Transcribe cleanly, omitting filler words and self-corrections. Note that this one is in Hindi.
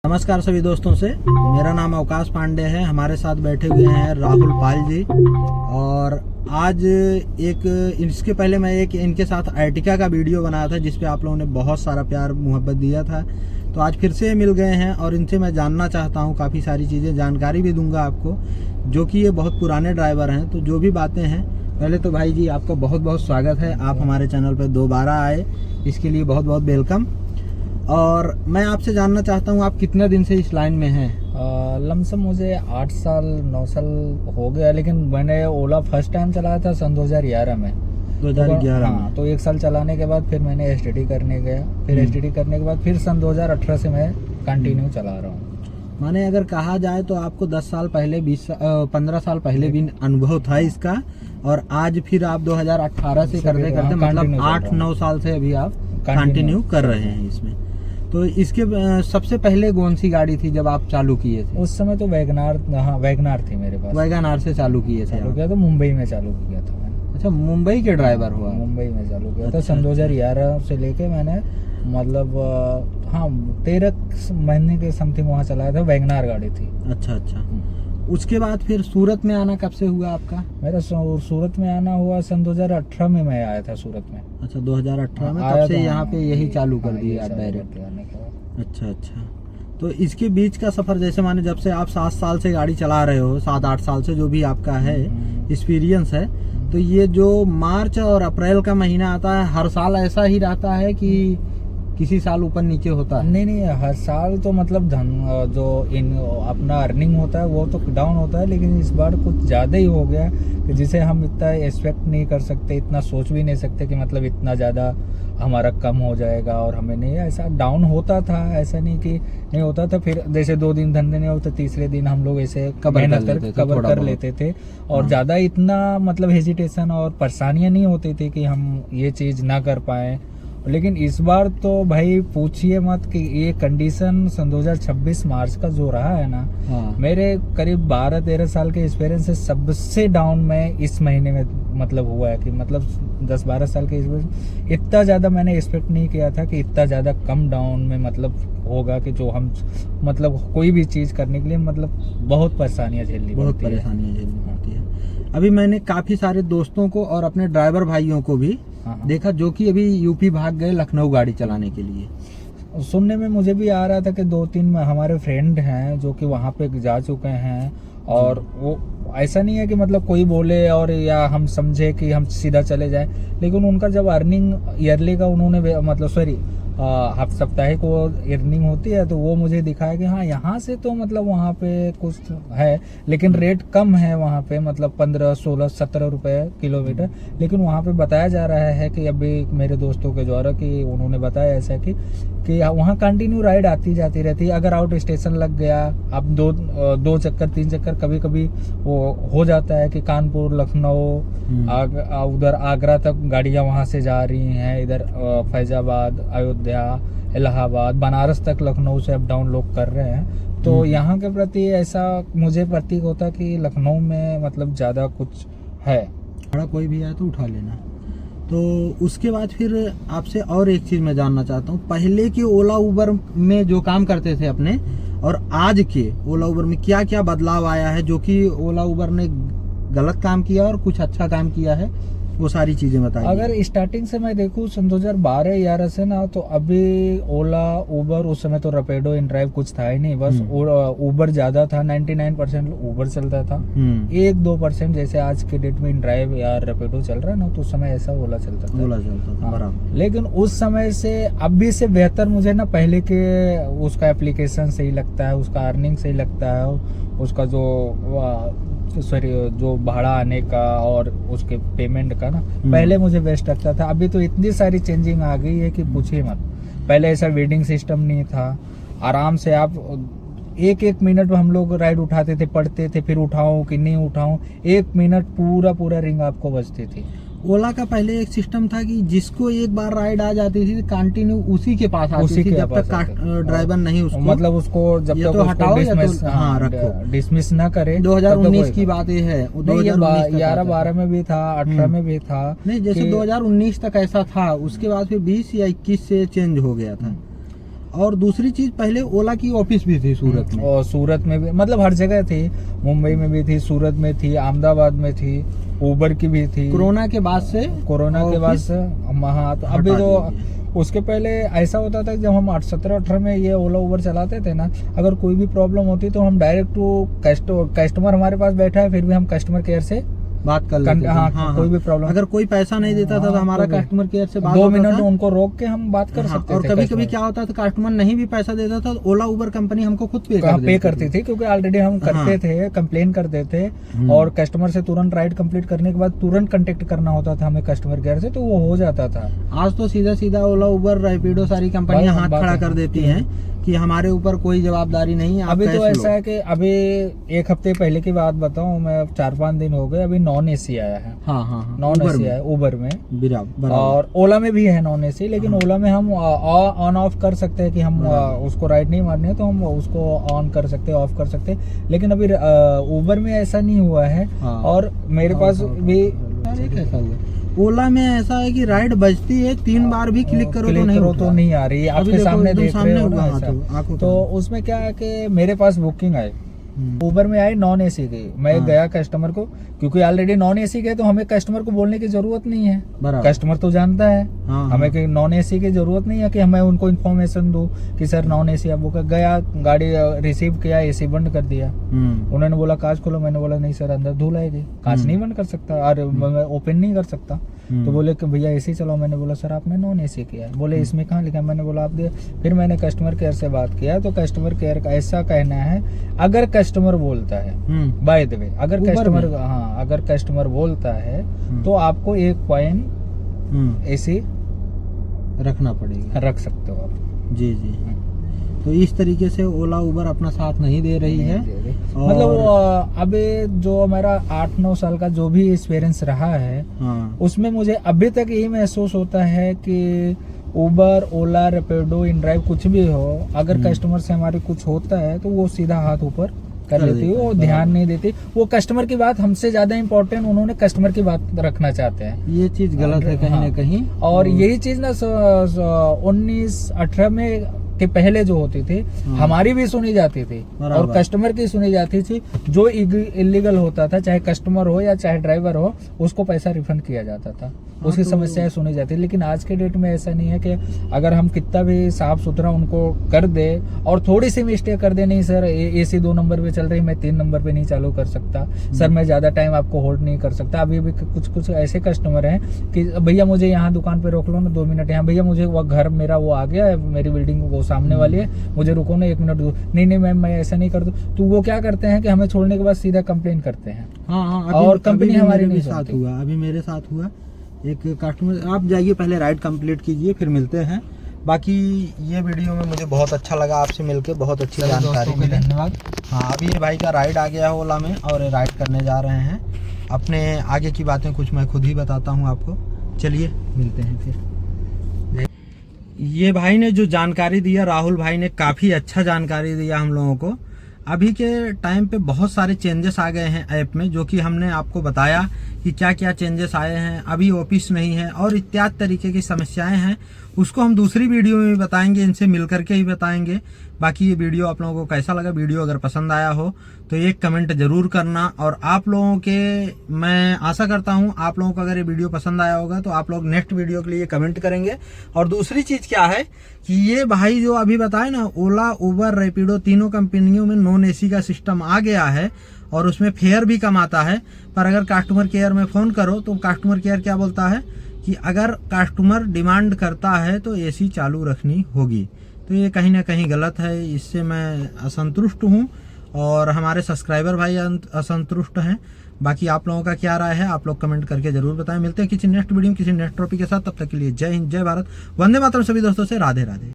नमस्कार सभी दोस्तों से। मेरा नाम अवकाश पांडे है। हमारे साथ बैठे हुए हैं राहुल पाल जी। और आज इसके पहले मैं इनके साथ अर्टिगा का वीडियो बनाया था जिस पे आप लोगों ने बहुत सारा प्यार मोहब्बत दिया था। तो आज फिर से मिल गए हैं और इनसे मैं जानना चाहता हूँ काफ़ी सारी चीज़ें, जानकारी भी दूंगा आपको, जो कि ये बहुत पुराने ड्राइवर हैं। तो जो भी बातें हैं, पहले तो भाई जी आपका बहुत बहुत स्वागत है। आप हमारे चैनल पर दोबारा आए, इसके लिए बहुत बहुत वेलकम। और मैं आपसे जानना चाहता हूँ, आप कितने दिन से इस लाइन में हैं? लमसम मुझे 8 साल 9 साल हो गया, लेकिन मैंने ओला फर्स्ट टाइम चलाया था सन 2011 में। 2011 में? तो 1 साल चलाने के बाद फिर मैंने एसटीडी करने गया, फिर एसटीडी करने के बाद फिर सन 2018 से मैं कंटिन्यू चला रहा हूँ। माने अगर कहा जाए तो आपको 10 साल पहले 15 साल पहले भी अनुभव था इसका, और आज फिर आप 2018 से करते करते मतलब 8-9 साल से अभी आप कंटिन्यू कर रहे हैं इसमें। तो इसके सबसे पहले कौन सी गाड़ी थी जब आप चालू किए थे? उस समय तो वैगनार, हाँ वैगनार थी मेरे पास। वैगनार से चालू किए थे? चालू किया तो मुंबई में चालू किया था मैंने। अच्छा, मुंबई के ड्राइवर हुआ? मुंबई में चालू किया था। अच्छा, सन 2011 से लेके मैंने मतलब 13 महीने के समथिंग वहाँ चलाया था। वैगनार गाड़ी थी। अच्छा अच्छा। उसके बाद फिर सूरत में आना कब से हुआ आपका? मेरा सूरत में आना हुआ सन 2018 में मैं आया था सूरत में। अच्छा, 2018 में? तब से यहाँ पे यही चालू कर दिया डायरेक्ट? अच्छा अच्छा। तो इसके बीच का सफर, जैसे माने जब से आप 7 साल से गाड़ी चला रहे हो, 7-8 साल से जो भी आपका है एक्सपीरियंस है, तो ये जो मार्च और अप्रैल का महीना आता है, हर साल ऐसा ही रहता है कि किसी साल ऊपर नीचे होता है? नहीं, हर साल तो मतलब जो अपना अर्निंग होता है वो तो डाउन होता है, लेकिन इस बार कुछ ज़्यादा ही हो गया कि जिसे हम इतना एक्सपेक्ट नहीं कर सकते, इतना सोच भी नहीं सकते कि मतलब इतना ज़्यादा हमारा कम हो जाएगा। और हमें नहीं, ऐसा डाउन होता था, ऐसा नहीं कि नहीं होता था। फिर जैसे 2 दिन धंधे नहीं होते, तीसरे दिन हम लोग ऐसे कवर कर लेते थे। और ज़्यादा इतना मतलब हेजिटेशन और परेशानियाँ नहीं होती थी कि हम ये चीज़ ना कर पाएँ। लेकिन इस बार तो भाई पूछिए मत कि ये कंडीशन सन 2026 मार्च का जो रहा है ना, मेरे करीब 12-13 साल के एक्सपीरियंस से सबसे डाउन में इस महीने में मतलब हुआ है कि मतलब 10-12 साल के एक्सपीरियंस इतना ज़्यादा मैंने एक्सपेक्ट नहीं किया था कि इतना ज़्यादा कम डाउन में मतलब होगा कि जो हम मतलब कोई भी चीज़ करने के लिए मतलब बहुत परेशानियाँ झेलनी पड़ती है। अभी मैंने काफ़ी सारे दोस्तों को और अपने ड्राइवर भाइयों को भी देखा जो कि अभी यूपी भाग गए लखनऊ गाड़ी चलाने के लिए। सुनने में मुझे भी आ रहा था कि 2-3 हमारे फ्रेंड हैं जो कि वहाँ पे जा चुके हैं। और वो ऐसा नहीं है कि मतलब कोई बोले और या हम समझे कि हम सीधा चले जाएं, लेकिन उनका जब अर्निंग ईयरली का उन्होंने मतलब सॉरी साप्ताहिक वो अर्निंग होती है, तो वो मुझे दिखाया कि हाँ यहाँ से तो मतलब वहाँ पे कुछ है, लेकिन रेट कम है वहाँ पे, मतलब 15, 16, 17 रुपए किलोमीटर। लेकिन वहाँ पे बताया जा रहा है कि अभी मेरे दोस्तों के द्वारा कि उन्होंने बताया ऐसा कि वहाँ कंटिन्यू राइड आती जाती रहती है। अगर आउट स्टेशन लग गया, अब 2 चक्कर 3 चक्कर कभी कभी वो हो जाता है कि कानपुर, लखनऊ, उधर आगरा तक गाड़ियाँ वहाँ से जा रही हैं, इधर फैजाबाद, अयोध्या, इलाहाबाद, बनारस तक लखनऊ से अप डाउन लोग कर रहे हैं। तो यहाँ के प्रति ऐसा मुझे प्रतीक होता है कि लखनऊ में मतलब ज़्यादा कुछ है। बड़ा कोई भी आए तो उठा लेना। तो उसके बाद फिर आपसे और एक चीज़ मैं जानना चाहता हूँ, पहले के ओला उबर में जो काम करते थे अपने, और आज के ओला उबर में क्या क्या बदलाव आया है, जो कि ओला उबर ने गलत काम किया और कुछ अच्छा काम किया है, वो सारी चीजें बताइए। अगर स्टार्टिंग से मैं देखूँ सन 2012-11 से ना, तो अभी ओला उबर, उस समय तो रैपिडो इन ड्राइव कुछ था ही नहीं, बस उबर ज्यादा था। 99% उबर चलता था, 1-2% जैसे आज के डेट में इन ड्राइव या रैपिडो चल रहा है ना, तो उस समय ऐसा ओला चलता था। बराबर। लेकिन उस समय से अभी से बेहतर मुझे ना पहले के उसका एप्लीकेशन सही लगता है, उसका अर्निंग सही लगता है, उसका जो भाड़ा आने का और उसके पेमेंट का ना पहले मुझे बेस्ट लगता था। अभी तो इतनी सारी चेंजिंग आ गई है कि पूछिए मत। पहले ऐसा वेटिंग सिस्टम नहीं था, आराम से आप 1-1 मिनट में हम लोग राइड उठाते थे, पढ़ते थे, फिर उठाऊं कि नहीं उठाऊं, 1 मिनट पूरा रिंग आपको बजती थी। ओला का पहले एक सिस्टम था कि जिसको एक बार राइड आ जाती थी कंटिन्यू उसी के पास आती थी, जब तक ड्राइवर नहीं उसको मतलब उसको जब तक तो हटाओ या तो रखो, डिसमिस ना करे। 2019 की बात ये है, 2011-12 में भी था, 18 में भी था। नहीं, जैसे 2019 तक ऐसा था, उसके बाद फिर 20 या 21 से चेंज हो गया था। और दूसरी चीज, पहले ओला की ऑफिस भी थी सूरत में। और सूरत में भी, मतलब हर जगह थी, मुंबई में भी थी, सूरत में थी, अहमदाबाद में थी, उबर की भी थी। कोरोना के बाद से हाँ, तो अभी तो उसके पहले ऐसा होता था कि जब हम 17-18 में ये ओला उबर चलाते थे ना, अगर कोई भी प्रॉब्लम होती तो हम डायरेक्ट टू कस्टमर हमारे पास बैठा है, फिर भी हम कस्टमर केयर से बात कर लेते थे। हाँ, कोई भी प्रॉब्लम, अगर कोई पैसा नहीं देता था तो हमारा कस्टमर केयर से बात 2 होता मिनट था। उनको रोक के हम बात कर सकते और थे। कभी कभी क्या होता था, कस्टमर नहीं भी पैसा देता था तो ओला उबर कंपनी हमको खुद पे करती थी, क्योंकि ऑलरेडी हम करते थे, कंप्लेन करते थे, और कस्टमर से तुरंत राइड कंप्लीट करने के बाद तुरंत कांटेक्ट करना होता था हमें कस्टमर केयर से, तो वो हो जाता था। आज तो सीधा सीधा ओला उबर रैपिडो सारी कंपनियां हाथ खड़ा कर देती हैं कि हमारे ऊपर कोई जवाबदारी नहीं है। अभी तो ऐसा है कि अभी 1 हफ्ते पहले की बात बताऊं मैं, 4-5 दिन हो गए, अभी नॉन एसी आया है। हाँ, नॉन एसी आया उबर में, बराबर। और ओला में भी है नॉन एसी, लेकिन ओला में हम ऑन ऑफ कर सकते हैं कि हम उसको राइड नहीं मारनी है तो हम उसको ऑन कर सकते हैं, ऑफ कर सकते हैं, लेकिन अभी उबर में ऐसा नहीं हुआ है। और मेरे पास भी कैसा हुआ, ओला में ऐसा है कि राइड बजती है, 3 बार भी क्लिक करो तो नहीं आ रही है। आपके सामने देख रहे हो ना ऐसा। तो उसमें क्या है कि मेरे पास बुकिंग आई, उबर में आई नॉन एसी की, मैं गया कस्टमर को, क्योंकि ऑलरेडी नॉन एसी गए तो हमें कस्टमर को बोलने की जरूरत नहीं है, कस्टमर तो जानता है। हमें नॉन एसी की जरूरत नहीं है कि हमें उनको इन्फॉर्मेशन दो कि सर नॉन एसी आप बुक। गया, गाड़ी रिसीव किया, एसी बंद कर दिया। उन्होंने बोला कांच खोलो, मैंने बोला नहीं सर अंदर धूल आएगी, कांच नहीं बंद कर सकता और मैं ओपन नहीं कर सकता। तो बोले कि भैया एसी चलाओ, मैंने बोला सर आपने नॉन एसी किया है। बोले इसमें कहाँ लिखा है, मैंने बोला आप दे। फिर मैंने कस्टमर केयर से बात किया, तो कस्टमर केयर का ऐसा कहना है, अगर कस्टमर बोलता है, बाय द वे, अगर कस्टमर बोलता है तो आपको 1 कॉइन एसी रखना पड़ेगा, रख सकते हो आप। जी। तो इस तरीके से ओला उबर अपना साथ नहीं दे रही है। मतलब अभी जो हमारा 8-9 साल का जो भी एक्सपीरियंस रहा है, उसमें मुझे अभी तक यही महसूस होता है कि उबर, ओला, रैपिडो, इनड्राइव कुछ भी हो, अगर कस्टमर से हमारे कुछ होता है तो वो सीधा हाथ ऊपर कर लेती है, वो ध्यान नहीं देती। वो कस्टमर की बात हमसे ज्यादा इम्पोर्टेंट उन्होंने कस्टमर की बात रखना चाहते हैं। ये चीज गलत है कहीं न कहीं। और यही चीज ना 19-18 में के पहले जो होती थी, हमारी भी सुनी जाती थी और कस्टमर की सुनी जाती थी। जो इलीगल होता था, चाहे कस्टमर हो या चाहे ड्राइवर हो, उसको पैसा रिफंड किया जाता था, उसकी समस्याएं सुनी जाती। लेकिन आज के डेट में ऐसा नहीं है कि अगर हम कितना भी साफ सुथरा उनको कर दे और थोड़ी सी मिस्टेक कर दे, नहीं सर एसी 2 नंबर पे चल रही, मैं 3 नंबर पे नहीं चालू कर सकता, सर मैं ज्यादा टाइम आपको होल्ड नहीं कर सकता। अभी भी कुछ ऐसे कस्टमर हैं कि भैया मुझे यहाँ दुकान पे रोक लो ना 2 मिनट, यहाँ भैया मुझे वो घर मेरा वो आ गया है, मेरी बिल्डिंग वो सामने वाली है, मुझे रुको ना 1 मिनट। नहीं मैम मैं ऐसा नहीं कर दूं। तो वो क्या करते हैं कि हमें छोड़ने के बाद सीधा कंप्लेन करते हैं। और कंपनी हमारी नहीं साथ हुआ। अभी मेरे साथ हुआ एक कस्टमर। आप जाइए पहले राइड कंप्लीट कीजिए, फिर मिलते हैं। बाकी ये वीडियो में मुझे बहुत अच्छा लगा आपसे मिलके, बहुत अच्छी जानकारी मिली, धन्यवाद। हाँ, अभी ये भाई का राइड आ गया है ओला में और राइड करने जा रहे हैं। अपने आगे की बातें कुछ मैं खुद ही बताता हूँ आपको। चलिए मिलते हैं फिर। ये भाई ने जो जानकारी दिया, राहुल भाई ने काफ़ी अच्छा जानकारी दिया हम लोगों को। अभी के टाइम पे बहुत सारे चेंजेस आ गए हैं ऐप में, जो कि हमने आपको बताया कि क्या क्या चेंजेस आए हैं। अभी ऑफिस नहीं है और इत्यादि तरीके की समस्याएं हैं, उसको हम दूसरी वीडियो में भी बताएंगे, इनसे मिल करके ही बताएंगे। बाकी ये वीडियो आप लोगों को कैसा लगा, वीडियो अगर पसंद आया हो तो एक कमेंट जरूर करना। और आप लोगों के, मैं आशा करता हूँ आप लोगों को अगर ये वीडियो पसंद आया होगा तो आप लोग नेक्स्ट वीडियो के लिए कमेंट करेंगे। और दूसरी चीज़ क्या है कि ये भाई जो अभी बताए ना, ओला, उबर, रैपिडो, तीनों कंपनियों में नॉन एसी का सिस्टम आ गया है और उसमें फेयर भी कम आता है। पर अगर कस्टमर केयर में फ़ोन करो तो कस्टमर केयर क्या बोलता है कि अगर कस्टमर डिमांड करता है तो एसी चालू रखनी होगी। तो ये कहीं ना कहीं गलत है, इससे मैं असंतुष्ट हूँ और हमारे सब्सक्राइबर भाई असंतुष्ट हैं। बाकी आप लोगों का क्या राय है, आप लोग कमेंट करके जरूर बताएं। मिलते हैं किसी नेक्स्ट वीडियो में किसी नेक्स्ट टॉपिक के साथ। तब तक के लिए जय हिंद, जय भारत, वंदे मातरम सभी दोस्तों से। राधे राधे।